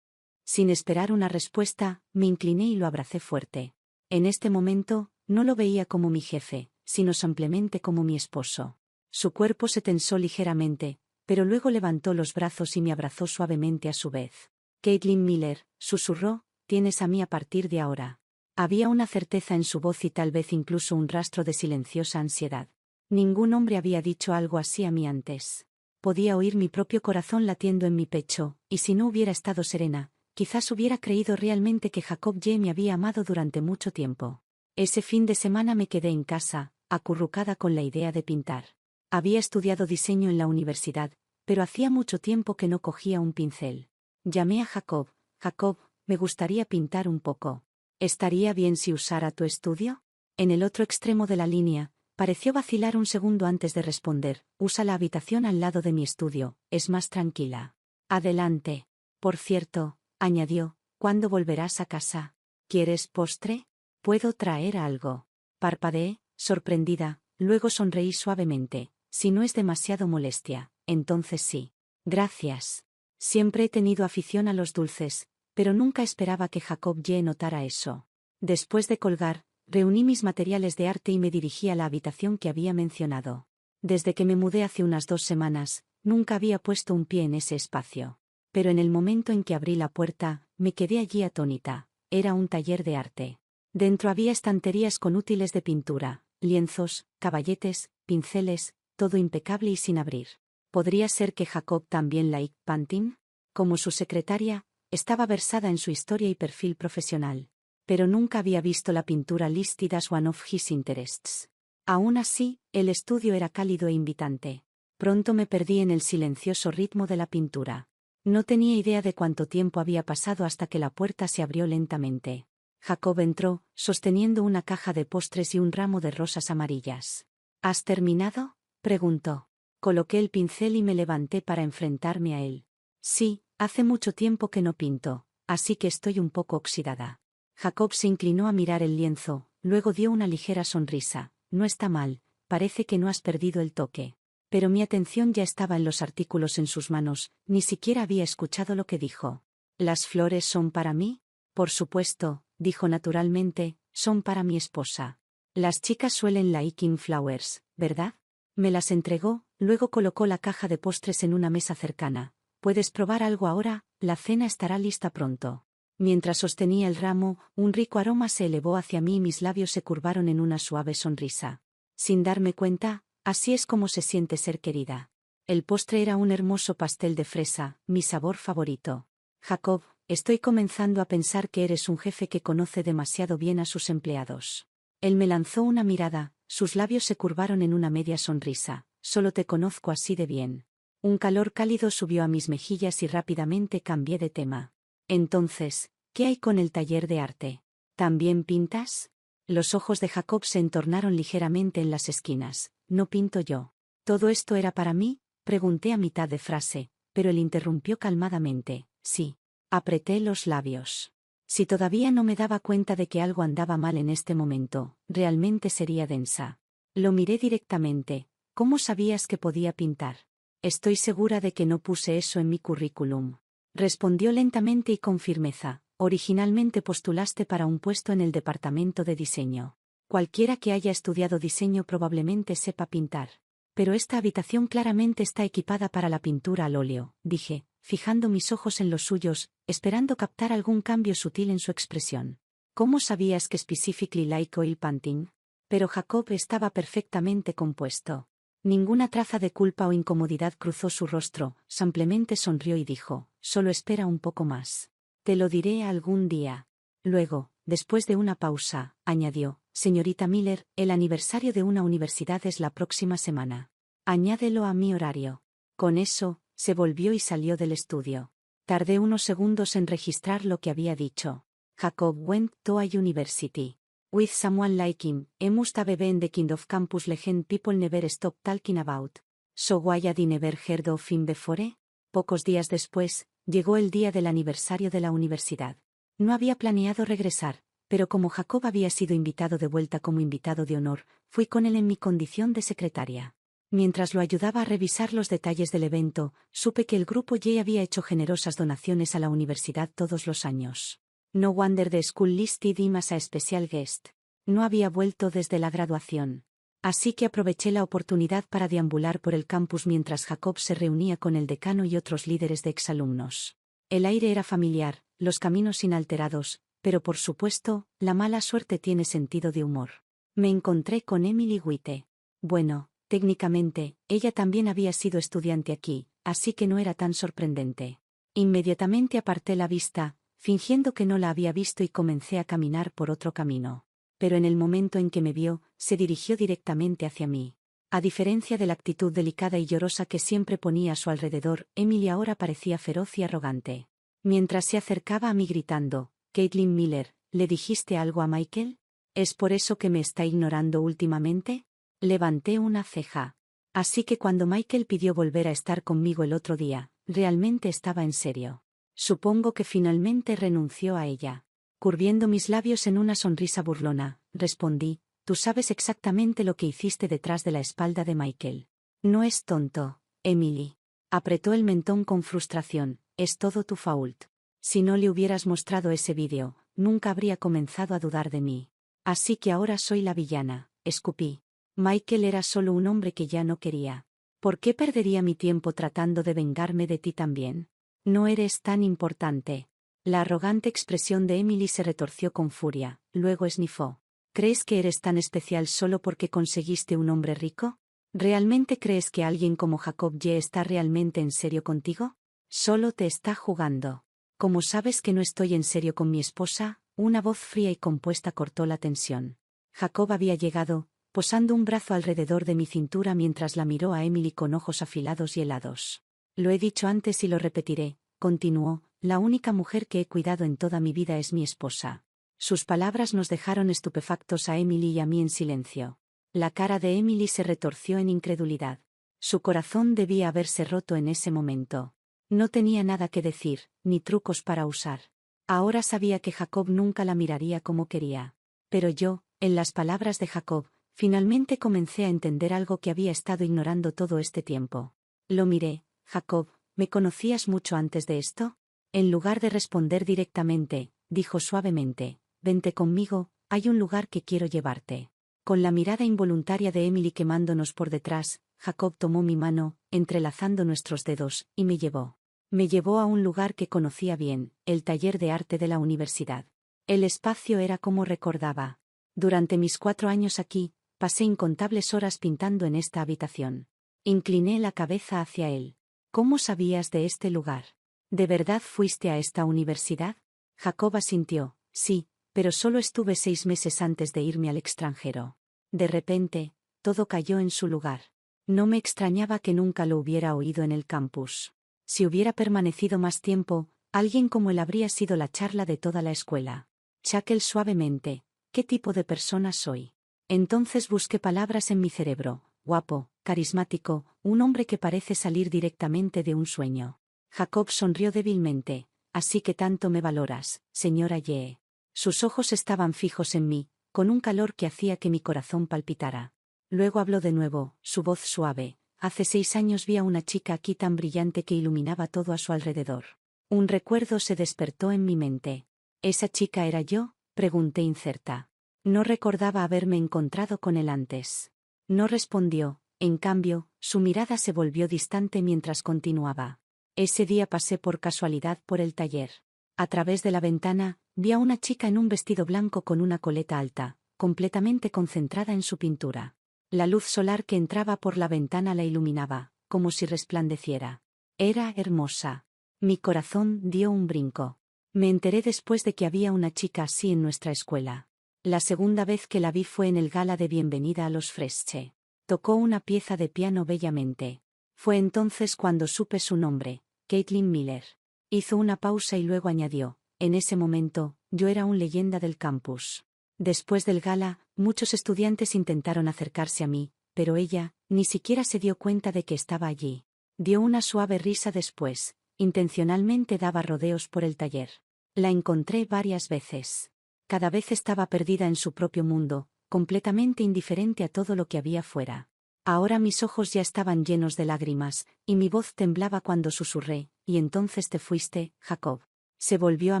Sin esperar una respuesta, me incliné y lo abracé fuerte. En este momento, no lo veía como mi jefe, sino simplemente como mi esposo. Su cuerpo se tensó ligeramente, pero luego levantó los brazos y me abrazó suavemente a su vez. Caitlin Miller, susurró, tienes a mí a partir de ahora. Había una certeza en su voz y tal vez incluso un rastro de silenciosa ansiedad. Ningún hombre había dicho algo así a mí antes. Podía oír mi propio corazón latiendo en mi pecho, y si no hubiera estado serena, quizás hubiera creído realmente que Jacob Ye me había amado durante mucho tiempo. Ese fin de semana me quedé en casa, acurrucada con la idea de pintar. Había estudiado diseño en la universidad, pero hacía mucho tiempo que no cogía un pincel. Llamé a Jacob. Jacob, me gustaría pintar un poco. ¿Estaría bien si usara tu estudio? En el otro extremo de la línea, pareció vacilar un segundo antes de responder. Usa la habitación al lado de mi estudio, es más tranquila. Adelante. Por cierto, añadió, ¿cuándo volverás a casa? ¿Quieres postre? ¿Puedo traer algo? Parpadeé, sorprendida, luego sonreí suavemente. Si no es demasiado molestia, entonces sí. Gracias. Siempre he tenido afición a los dulces, pero nunca esperaba que Jacob Ye notara eso. Después de colgar, reuní mis materiales de arte y me dirigí a la habitación que había mencionado. Desde que me mudé hace unas 2 semanas, nunca había puesto un pie en ese espacio. Pero en el momento en que abrí la puerta, me quedé allí atónita. Era un taller de arte. Dentro había estanterías con útiles de pintura, lienzos, caballetes, pinceles, todo impecable y sin abrir. ¿Podría ser que Jacob también like painting? Como su secretaria, estaba versada en su historia y perfil profesional. Pero nunca había visto la pintura listed as one of his interests. Aún así, el estudio era cálido e invitante. Pronto me perdí en el silencioso ritmo de la pintura. No tenía idea de cuánto tiempo había pasado hasta que la puerta se abrió lentamente. Jacob entró, sosteniendo una caja de postres y un ramo de rosas amarillas. ¿Has terminado?, preguntó. Coloqué el pincel y me levanté para enfrentarme a él. Sí, hace mucho tiempo que no pinto, así que estoy un poco oxidada. Jacob se inclinó a mirar el lienzo, luego dio una ligera sonrisa. No está mal, parece que no has perdido el toque. Pero mi atención ya estaba en los artículos en sus manos, ni siquiera había escuchado lo que dijo. ¿Las flores son para mí? Por supuesto, dijo naturalmente, son para mi esposa. Las chicas suelen liking flowers, ¿verdad? Me las entregó, luego colocó la caja de postres en una mesa cercana. ¿Puedes probar algo ahora? La cena estará lista pronto. Mientras sostenía el ramo, un rico aroma se elevó hacia mí y mis labios se curvaron en una suave sonrisa. Sin darme cuenta, así es como se siente ser querida. El postre era un hermoso pastel de fresa, mi sabor favorito. Jacob, estoy comenzando a pensar que eres un jefe que conoce demasiado bien a sus empleados. Él me lanzó una mirada, sus labios se curvaron en una media sonrisa. Solo te conozco así de bien. Un calor cálido subió a mis mejillas y rápidamente cambié de tema. Entonces, ¿qué hay con el taller de arte? ¿También pintas? Los ojos de Jacob se entornaron ligeramente en las esquinas. No pinto yo. ¿Todo esto era para mí?, pregunté a mitad de frase, pero él interrumpió calmadamente. Sí. Apreté los labios. Si todavía no me daba cuenta de que algo andaba mal en este momento, realmente sería densa. Lo miré directamente. ¿Cómo sabías que podía pintar? Estoy segura de que no puse eso en mi currículum. Respondió lentamente y con firmeza. Originalmente postulaste para un puesto en el departamento de diseño. Cualquiera que haya estudiado diseño probablemente sepa pintar. Pero esta habitación claramente está equipada para la pintura al óleo, dije, fijando mis ojos en los suyos, esperando captar algún cambio sutil en su expresión. ¿Cómo sabías que specifically like oil painting? Pero Jacob estaba perfectamente compuesto. Ninguna traza de culpa o incomodidad cruzó su rostro, simplemente sonrió y dijo, solo espera un poco más. Te lo diré algún día. Luego, después de una pausa, añadió, señorita Miller, el aniversario de una universidad es la próxima semana. Añádelo a mi horario. Con eso, se volvió y salió del estudio. Tardé unos segundos en registrar lo que había dicho. Jacob went to a university. With someone like him, he must have been the kind of campus legend people never stop talking about. So why had I never heard of him before? Pocos días después, llegó el día del aniversario de la universidad. No había planeado regresar, pero como Jacob había sido invitado de vuelta como invitado de honor, fui con él en mi condición de secretaria. Mientras lo ayudaba a revisar los detalles del evento, supe que el grupo Y había hecho generosas donaciones a la universidad todos los años. No wonder the school listed him as a special guest. No había vuelto desde la graduación. Así que aproveché la oportunidad para deambular por el campus mientras Jacob se reunía con el decano y otros líderes de exalumnos. El aire era familiar, los caminos inalterados, pero por supuesto, la mala suerte tiene sentido de humor. Me encontré con Emily Witte. Bueno, técnicamente, ella también había sido estudiante aquí, así que no era tan sorprendente. Inmediatamente aparté la vista, fingiendo que no la había visto y comencé a caminar por otro camino. Pero en el momento en que me vio, se dirigió directamente hacia mí. A diferencia de la actitud delicada y llorosa que siempre ponía a su alrededor, Emily ahora parecía feroz y arrogante. Mientras se acercaba a mí gritando, «Caitlin Miller, ¿le dijiste algo a Michael? ¿Es por eso que me está ignorando últimamente?» Levanté una ceja. Así que cuando Michael pidió volver a estar conmigo el otro día, realmente estaba en serio. Supongo que finalmente renunció a ella. Curviendo mis labios en una sonrisa burlona, respondí, «Tú sabes exactamente lo que hiciste detrás de la espalda de Michael. No es tonto, Emily». Apretó el mentón con frustración, «Es todo tu fault. Si no le hubieras mostrado ese vídeo, nunca habría comenzado a dudar de mí. Así que ahora soy la villana», escupí. Michael era solo un hombre que ya no quería. ¿Por qué perdería mi tiempo tratando de vengarme de ti también? No eres tan importante. La arrogante expresión de Emily se retorció con furia, luego esnifó. ¿Crees que eres tan especial solo porque conseguiste un hombre rico? ¿Realmente crees que alguien como Jacob Y está realmente en serio contigo? Solo te está jugando. ¿Cómo sabes que no estoy en serio con mi esposa? Una voz fría y compuesta cortó la tensión. Jacob había llegado, posando un brazo alrededor de mi cintura mientras la miró a Emily con ojos afilados y helados. Lo he dicho antes y lo repetiré, continuó, la única mujer que he cuidado en toda mi vida es mi esposa. Sus palabras nos dejaron estupefactos a Emily y a mí en silencio. La cara de Emily se retorció en incredulidad. Su corazón debía haberse roto en ese momento. No tenía nada que decir, ni trucos para usar. Ahora sabía que Jacob nunca la miraría como quería. Pero yo, en las palabras de Jacob, finalmente comencé a entender algo que había estado ignorando todo este tiempo. Lo miré. Jacob, ¿me conocías mucho antes de esto? En lugar de responder directamente, dijo suavemente, «Vente conmigo, hay un lugar que quiero llevarte». Con la mirada involuntaria de Emily quemándonos por detrás, Jacob tomó mi mano, entrelazando nuestros dedos, y me llevó. Me llevó a un lugar que conocía bien, el taller de arte de la universidad. El espacio era como recordaba. Durante mis 4 años aquí, pasé incontables horas pintando en esta habitación. Incliné la cabeza hacia él. «¿Cómo sabías de este lugar? ¿De verdad fuiste a esta universidad?» Jacob asintió, «Sí, pero solo estuve 6 meses antes de irme al extranjero». De repente, todo cayó en su lugar. No me extrañaba que nunca lo hubiera oído en el campus. Si hubiera permanecido más tiempo, alguien como él habría sido la charla de toda la escuela. Shackle suavemente, ¿qué tipo de persona soy? Entonces busqué palabras en mi cerebro. Guapo, carismático, un hombre que parece salir directamente de un sueño. Jacob sonrió débilmente. «Así que tanto me valoras, señora Yee». Sus ojos estaban fijos en mí, con un calor que hacía que mi corazón palpitara. Luego habló de nuevo, su voz suave. «Hace 6 años vi a una chica aquí tan brillante que iluminaba todo a su alrededor. Un recuerdo se despertó en mi mente». «¿Esa chica era yo?», pregunté incerta. No recordaba haberme encontrado con él antes. No respondió, en cambio, su mirada se volvió distante mientras continuaba. «Ese día pasé por casualidad por el taller. A través de la ventana, vi a una chica en un vestido blanco con una coleta alta, completamente concentrada en su pintura. La luz solar que entraba por la ventana la iluminaba, como si resplandeciera. Era hermosa. Mi corazón dio un brinco. Me enteré después de que había una chica así en nuestra escuela. La segunda vez que la vi fue en el gala de bienvenida a los Fresche. Tocó una pieza de piano bellamente. Fue entonces cuando supe su nombre, Caitlin Miller». Hizo una pausa y luego añadió, «En ese momento, yo era un leyenda del campus. Después del gala, muchos estudiantes intentaron acercarse a mí, pero ella, ni siquiera se dio cuenta de que estaba allí. Dio una suave risa después, intencionalmente daba rodeos por el taller. La encontré varias veces. Cada vez estaba perdida en su propio mundo, completamente indiferente a todo lo que había fuera. Ahora mis ojos ya estaban llenos de lágrimas, y mi voz temblaba cuando susurré, «Y entonces te fuiste, Jacob». Se volvió a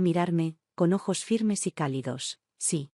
mirarme, con ojos firmes y cálidos. Sí.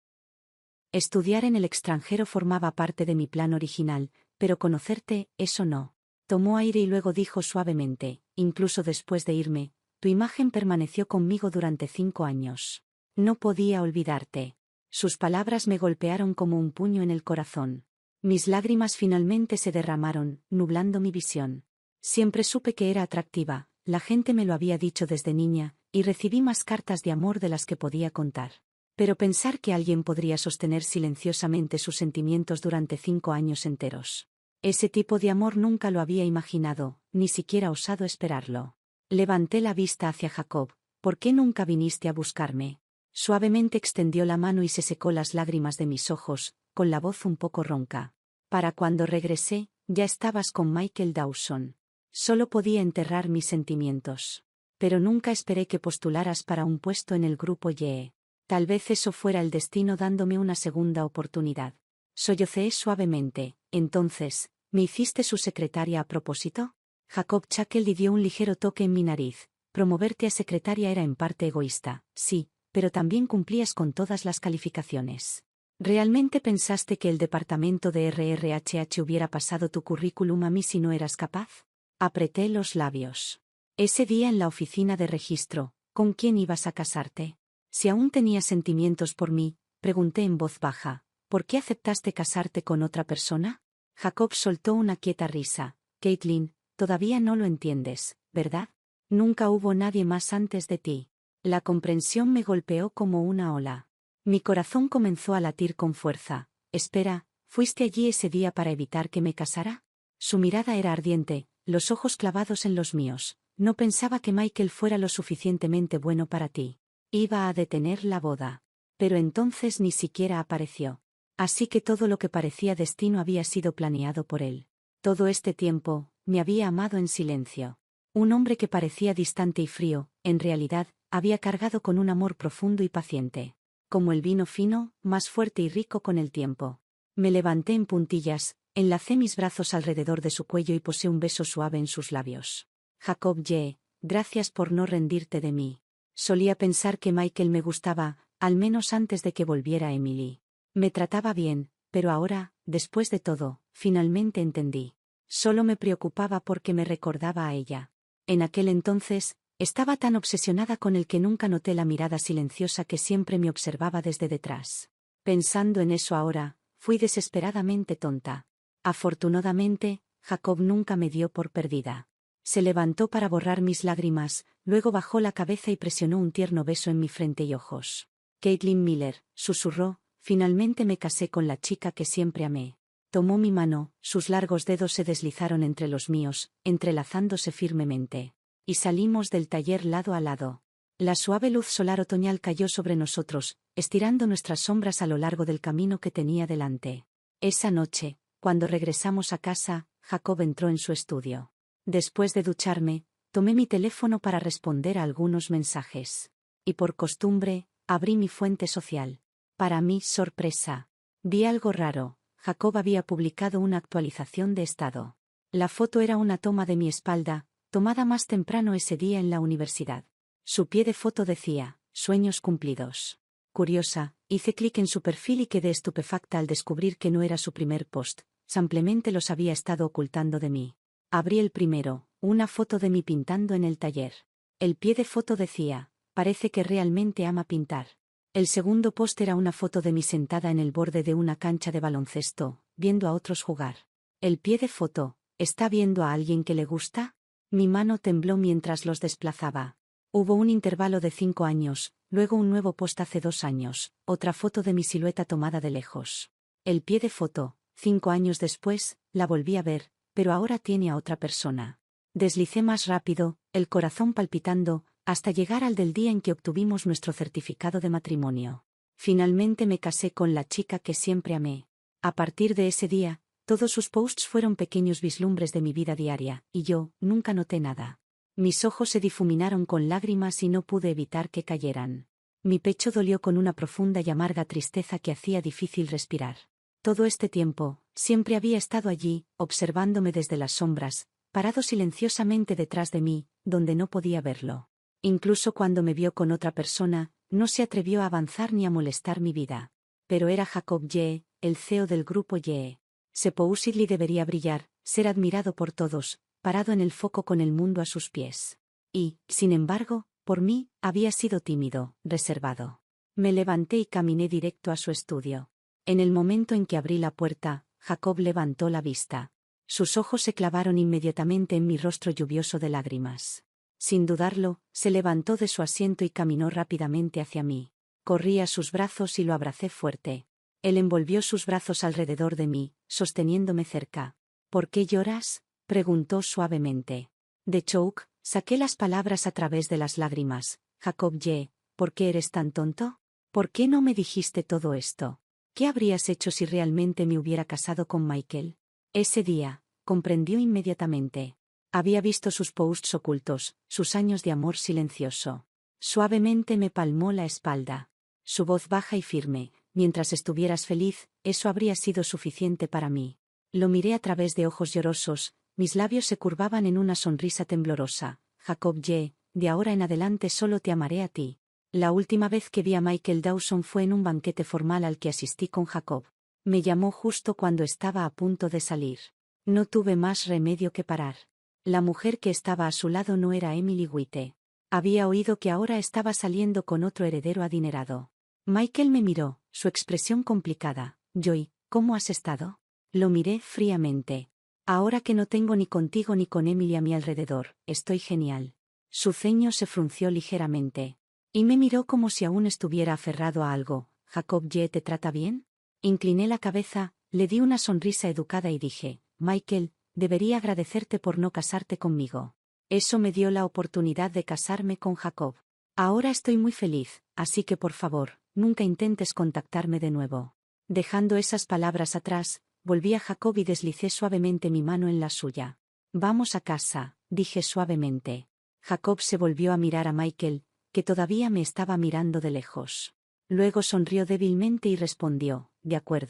Estudiar en el extranjero formaba parte de mi plan original, pero conocerte, eso no. Tomó aire y luego dijo suavemente, «Incluso después de irme, tu imagen permaneció conmigo durante 5 años. No podía olvidarte». Sus palabras me golpearon como un puño en el corazón. Mis lágrimas finalmente se derramaron, nublando mi visión. Siempre supe que era atractiva, la gente me lo había dicho desde niña, y recibí más cartas de amor de las que podía contar. Pero pensar que alguien podría sostener silenciosamente sus sentimientos durante 5 años enteros. Ese tipo de amor nunca lo había imaginado, ni siquiera osado esperarlo. Levanté la vista hacia Jacob. «¿Por qué nunca viniste a buscarme?» Suavemente extendió la mano y se secó las lágrimas de mis ojos, con la voz un poco ronca. «Para cuando regresé, ya estabas con Michael Dawson. Solo podía enterrar mis sentimientos. Pero nunca esperé que postularas para un puesto en el grupo YE. Tal vez eso fuera el destino dándome una segunda oportunidad». Sollocé suavemente. «Entonces, ¿me hiciste su secretaria a propósito?» Jacob Chakel dio un ligero toque en mi nariz. «Promoverte a secretaria era en parte egoísta, sí, pero también cumplías con todas las calificaciones. ¿Realmente pensaste que el departamento de RRHH hubiera pasado tu currículum a mí si no eras capaz?» Apreté los labios. Ese día en la oficina de registro, ¿con quién ibas a casarte? Si aún tenías sentimientos por mí, pregunté en voz baja, ¿por qué aceptaste casarte con otra persona? Jacob soltó una quieta risa. «Caitlin, todavía no lo entiendes, ¿verdad? Nunca hubo nadie más antes de ti». La comprensión me golpeó como una ola. Mi corazón comenzó a latir con fuerza. «Espera, ¿fuiste allí ese día para evitar que me casara?» Su mirada era ardiente, los ojos clavados en los míos. «No pensaba que Michael fuera lo suficientemente bueno para ti. Iba a detener la boda. Pero entonces ni siquiera apareció. Así que todo lo que parecía destino había sido planeado por él. Todo este tiempo, me había amado en silencio. Un hombre que parecía distante y frío, en realidad, había cargado con un amor profundo y paciente. Como el vino fino, más fuerte y rico con el tiempo». Me levanté en puntillas, enlacé mis brazos alrededor de su cuello y posé un beso suave en sus labios. «Jacob Ye, gracias por no rendirte de mí. Solía pensar que Michael me gustaba, al menos antes de que volviera Emily. Me trataba bien, pero ahora, después de todo, finalmente entendí. Solo me preocupaba porque me recordaba a ella. En aquel entonces, estaba tan obsesionada con él que nunca noté la mirada silenciosa que siempre me observaba desde detrás. Pensando en eso ahora, fui desesperadamente tonta. Afortunadamente, Jacob nunca me dio por perdida. Se levantó para borrar mis lágrimas, luego bajó la cabeza y presionó un tierno beso en mi frente y ojos. «Caitlin Miller», susurró, «finalmente me casé con la chica que siempre amé». Tomó mi mano, sus largos dedos se deslizaron entre los míos, entrelazándose firmemente. Y salimos del taller lado a lado. La suave luz solar otoñal cayó sobre nosotros, estirando nuestras sombras a lo largo del camino que tenía delante. Esa noche, cuando regresamos a casa, Jacob entró en su estudio. Después de ducharme, tomé mi teléfono para responder a algunos mensajes. Y por costumbre, abrí mi fuente social. Para mi sorpresa, vi algo raro. Jacob había publicado una actualización de estado. La foto era una toma de mi espalda, tomada más temprano ese día en la universidad. Su pie de foto decía, «Sueños cumplidos». Curiosa, hice clic en su perfil y quedé estupefacta al descubrir que no era su primer post, simplemente los había estado ocultando de mí. Abrí el primero, una foto de mí pintando en el taller. El pie de foto decía, «Parece que realmente ama pintar». El segundo post era una foto de mí sentada en el borde de una cancha de baloncesto, viendo a otros jugar. El pie de foto, ¿está viendo a alguien que le gusta? Mi mano tembló mientras los desplazaba. Hubo un intervalo de 5 años, luego un nuevo post hace 2 años, otra foto de mi silueta tomada de lejos. El pie de foto, 5 años después, la volví a ver, pero ahora tiene a otra persona. Deslicé más rápido, el corazón palpitando, hasta llegar al del día en que obtuvimos nuestro certificado de matrimonio. Finalmente me casé con la chica que siempre amé. A partir de ese día, todos sus posts fueron pequeños vislumbres de mi vida diaria, y yo nunca noté nada. Mis ojos se difuminaron con lágrimas y no pude evitar que cayeran. Mi pecho dolió con una profunda y amarga tristeza que hacía difícil respirar. Todo este tiempo, siempre había estado allí, observándome desde las sombras, parado silenciosamente detrás de mí, donde no podía verlo. Incluso cuando me vio con otra persona, no se atrevió a avanzar ni a molestar mi vida. Pero era Jacob Yee, el CEO del grupo Yee. Supposedly debería brillar, ser admirado por todos, parado en el foco con el mundo a sus pies. Y, sin embargo, por mí, había sido tímido, reservado. Me levanté y caminé directo a su estudio. En el momento en que abrí la puerta, Jacob levantó la vista. Sus ojos se clavaron inmediatamente en mi rostro lluvioso de lágrimas. Sin dudarlo, se levantó de su asiento y caminó rápidamente hacia mí. Corrí a sus brazos y lo abracé fuerte. Él envolvió sus brazos alrededor de mí, sosteniéndome cerca. ¿Por qué lloras?, preguntó suavemente. De shock, saqué las palabras a través de las lágrimas. Jacob Yee, ¿por qué eres tan tonto? ¿Por qué no me dijiste todo esto? ¿Qué habrías hecho si realmente me hubiera casado con Michael? Ese día, comprendió inmediatamente. Había visto sus posts ocultos, sus años de amor silencioso. Suavemente me palmó la espalda. Su voz baja y firme: mientras estuvieras feliz, eso habría sido suficiente para mí. Lo miré a través de ojos llorosos, mis labios se curvaban en una sonrisa temblorosa. Jacob Yee, de ahora en adelante solo te amaré a ti. La última vez que vi a Michael Dawson fue en un banquete formal al que asistí con Jacob. Me llamó justo cuando estaba a punto de salir. No tuve más remedio que parar. La mujer que estaba a su lado no era Emily White. Había oído que ahora estaba saliendo con otro heredero adinerado. Michael me miró, su expresión complicada. Joy, ¿cómo has estado? Lo miré fríamente. Ahora que no tengo ni contigo ni con Emily a mi alrededor, estoy genial. Su ceño se frunció ligeramente. Y me miró como si aún estuviera aferrado a algo. ¿Jacob Yee te trata bien? Incliné la cabeza, le di una sonrisa educada y dije: Michael, debería agradecerte por no casarte conmigo. Eso me dio la oportunidad de casarme con Jacob. Ahora estoy muy feliz, así que por favor, nunca intentes contactarme de nuevo. Dejando esas palabras atrás, volví a Jacob y deslicé suavemente mi mano en la suya. Vamos a casa, dije suavemente. Jacob se volvió a mirar a Michael, que todavía me estaba mirando de lejos. Luego sonrió débilmente y respondió: de acuerdo.